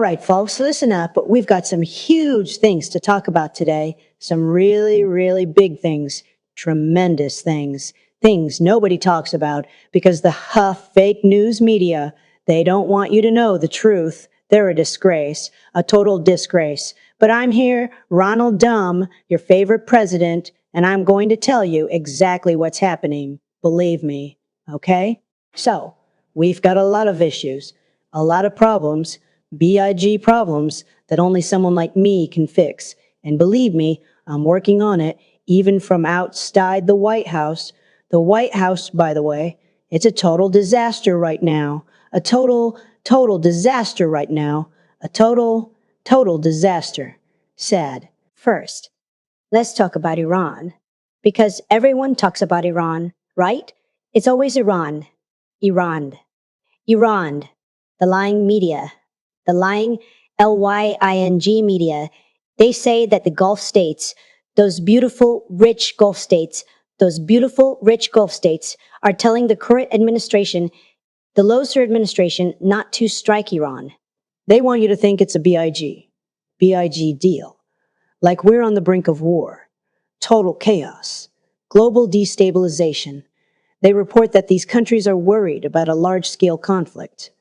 All right, folks, listen up. We've got some huge things to talk about today. Some really, really big things, tremendous things, things nobody talks about because the fake news media, they don't want you to know the truth. They're a disgrace, a total disgrace. But I'm here, Ronald Dumb, your favorite president, and I'm going to tell you exactly what's happening. Believe me, okay? So, we've got a lot of issues, a lot of problems, big problems that only someone like me can fix. And believe me, I'm working on it, even from outside the White House. The White House, by the way, it's a total disaster right now. A total disaster right now. A total disaster. Sad. First, let's talk about Iran. Because everyone talks about Iran, right? It's always Iran. Iran. Iran. The lying media. The lying lying media. They say that the Gulf states, those beautiful, rich Gulf states, are telling the current administration, the Loser administration, not to strike Iran. They want you to think it's a BIG deal. Like we're on the brink of war. Total chaos. Global destabilization. They report that these countries are worried about a large-scale conflict.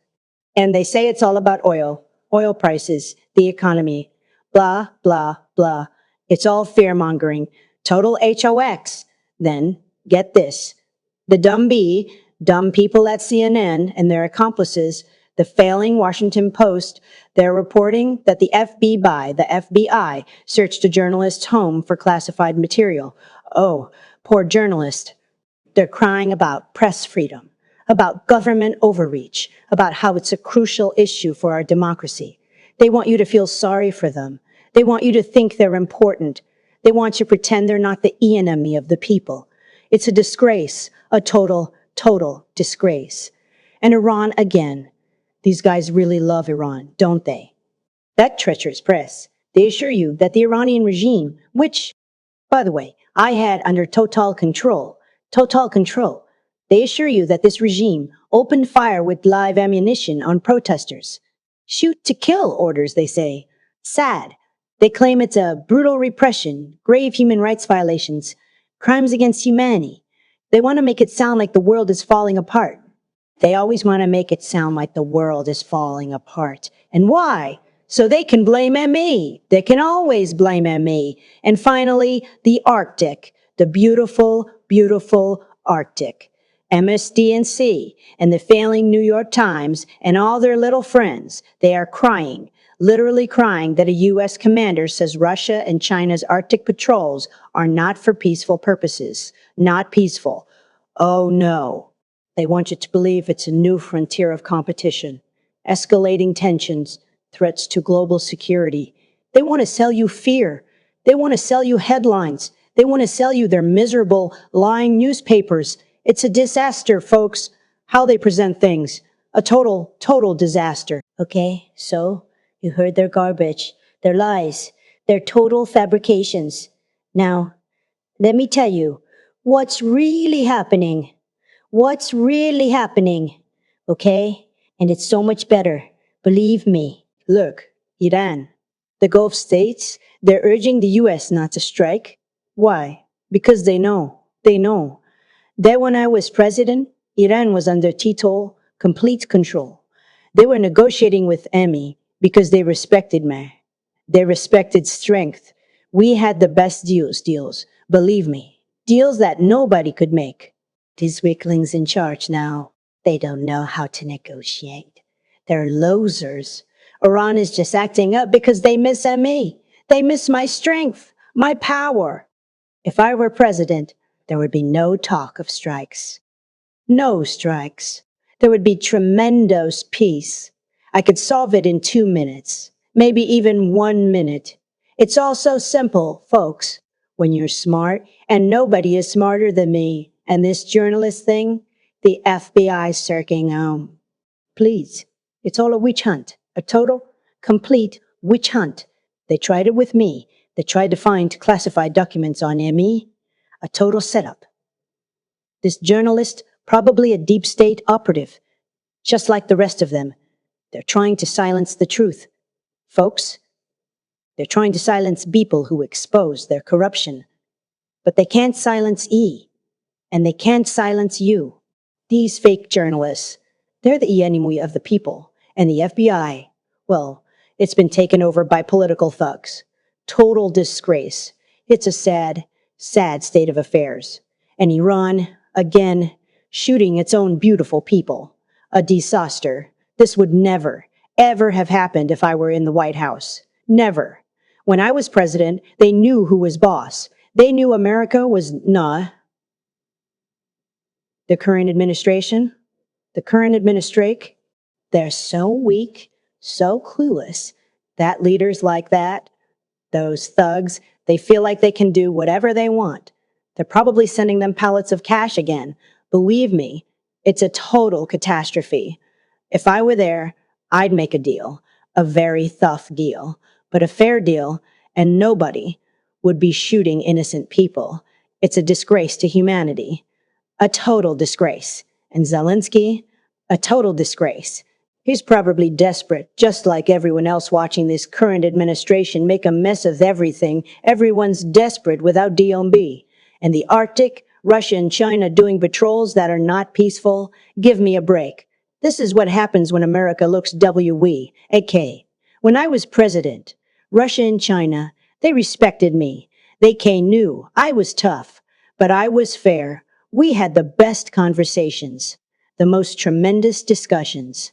And they say it's all about oil prices, the economy, blah, blah, blah. It's all fear-mongering. Total HOX. Then, get this. The dumb people at CNN and their accomplices, the failing Washington Post, they're reporting that the FBI searched a journalist's home for classified material. Oh, poor journalist. They're crying about press freedom, about government overreach, about how it's a crucial issue for our democracy. They want you to feel sorry for them. They want you to think they're important. They want you to pretend they're not the enemy of the people. It's a disgrace, a total disgrace. And Iran again. These guys really love Iran, don't they? That treacherous press, they assure you that the Iranian regime, which, by the way, I had under total control, they assure you that this regime opened fire with live ammunition on protesters. Shoot to kill orders, they say. Sad. They claim it's a brutal repression, grave human rights violations, crimes against humanity. They want to make it sound like the world is falling apart. They always want to make it sound like the world is falling apart. And why? So they can blame me. They can always blame me. And finally, the Arctic, the beautiful, beautiful Arctic. MSDNC and the failing New York Times and all their little friends, they are crying, literally crying that a U.S. commander says Russia and China's Arctic patrols are not for peaceful purposes. Not peaceful. Oh no. They want you to believe it's a new frontier of competition, escalating tensions, threats to global security. They want to sell you fear. They want to sell you headlines. They want to sell you their miserable, lying newspapers. It's a disaster, folks, how they present things. A total disaster. Okay, so you heard their garbage, their lies, their total fabrications. Now, let me tell you what's really happening. What's really happening, okay? And it's so much better, believe me. Look, Iran, the Gulf states, they're urging the U.S. not to strike. Why? Because they know that when I was president, Iran was under total, complete control. They were negotiating with me because they respected me. They respected strength. We had the best deals, believe me, deals that nobody could make. These weaklings in charge now, they don't know how to negotiate. They're losers. Iran is just acting up because they miss me. They miss my strength, my power. If I were president, there would be no talk of strikes. No strikes. There would be tremendous peace. I could solve it in 2 minutes, maybe even 1 minute. It's all so simple, folks. When you're smart, and nobody is smarter than me. And this journalist thing, the FBI circling home. Please, it's all a witch hunt, a total, complete witch hunt. They tried it with me. They tried to find classified documents on me. A total setup. This journalist, probably a deep state operative, just like the rest of them. They're trying to silence the truth. Folks, they're trying to silence people who expose their corruption. But they can't silence E, and they can't silence you. These fake journalists, they're the enemy of the people, and the FBI, well, it's been taken over by political thugs. Total disgrace. It's a sad, sad state of affairs. And Iran, again, shooting its own beautiful people. A disaster. This would never, ever have happened if I were in the White House. Never. When I was president, they knew who was boss. They knew America was the current administration, they're so weak, so clueless that leaders like that, those thugs, they feel like they can do whatever they want. They're probably sending them pallets of cash again. Believe me, it's a total catastrophe. If I were there, I'd make a deal, a very tough deal, but a fair deal, and nobody would be shooting innocent people. It's a disgrace to humanity. A total disgrace. And Zelensky, a total disgrace. He's probably desperate, just like everyone else watching this current administration make a mess of everything. Everyone's desperate without DMB. And the Arctic, Russia and China doing patrols that are not peaceful. Give me a break. This is what happens when America looks weak. When I was president, Russia and China, they respected me. They knew I was tough, but I was fair. We had the best conversations, the most tremendous discussions.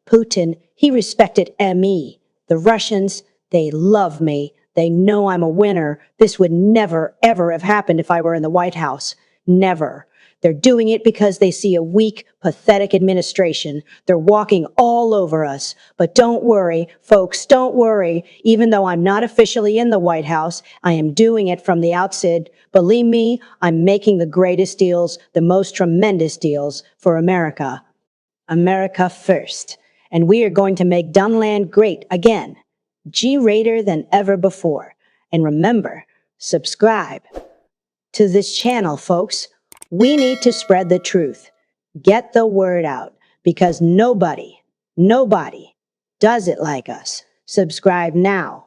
Putin, he respected me. The Russians, they love me. They know I'm a winner. This would never, ever have happened if I were in the White House. Never. They're doing it because they see a weak, pathetic administration. They're walking all over us. But don't worry, folks, don't worry. Even though I'm not officially in the White House, I am doing it from the outset. Believe me, I'm making the greatest deals, the most tremendous deals for America. America first. And we are going to make Dumbland great again. G-rater than ever before. And remember, subscribe to this channel, folks. We need to spread the truth. Get the word out because nobody does it like us. Subscribe now.